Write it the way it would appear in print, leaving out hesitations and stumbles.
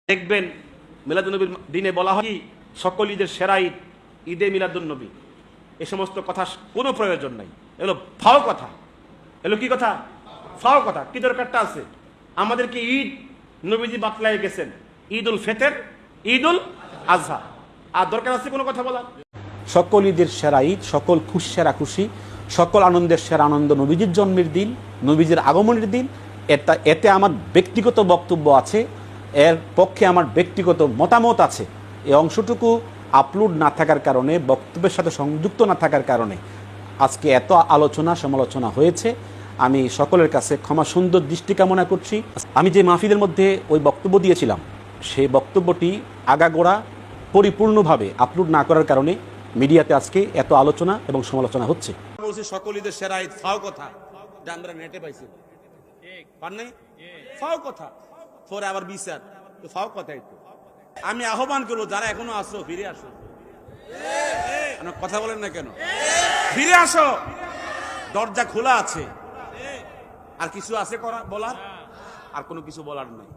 দেখবেন মিলাদুন্নবীর দিনে বলা হয় সকল ঈদের সেরা ঈদ ঈদে মিলাদুন্নবী। এই সমস্ত কথা কোনো প্রয়োজন নাই, এগুলো ফাও কথা। এগুলো কি কথা? ফাও কথা। কি দরকারটা আছে? আমাদেরকে ঈদ নবীজি বাতলাই গেছেন, ঈদ উল ফিতর, ঈদ উল আজহা। আর দরকার আছে কোনো কথা বলার? সকল ঈদের সেরা ঈদ, সকল সেরা খুশি, সকল আনন্দের সেরা আনন্দ নবীজির জন্মের দিন, নবীজির আগমনের দিন। এতে আমার ব্যক্তিগত বক্তব্য আছে, এর পক্ষে আমার ব্যক্তিগত মতামত আছে। এই অংশটুকু আপলোড না থাকার কারণে, বক্তব্যের সাথে সংযুক্ত না থাকার কারণে আজকে এত আলোচনা সমালোচনা হয়েছে। আমি সকলের কাছে ক্ষমা সুন্দর দৃষ্টি কামনা করছি। আমি যে মাহফিলের মধ্যে ওই বক্তব্য দিয়েছিলাম, সেই বক্তব্যটি আগাগোড়া পরিপূর্ণভাবে আপলোড না করার কারণে মিডিয়াতে আজকে এত আলোচনা এবং সমালোচনা হচ্ছে। বলছি সকল ঈদের সেরা ঈদ, ফাও কথা। আমরা নেটে পাইছি, পার নাই? ফাও কথা। পরে আবার বিচার, তো ফাও কথাই তো। আমি আহ্বান করবো যারা এখনো আসো, ফিরে আসো। কথা বলেন না কেন? ফিরে আসো, দরজা খোলা আছে। আর কিছু আছে বলার? আর কোনো কিছু বলার নাই।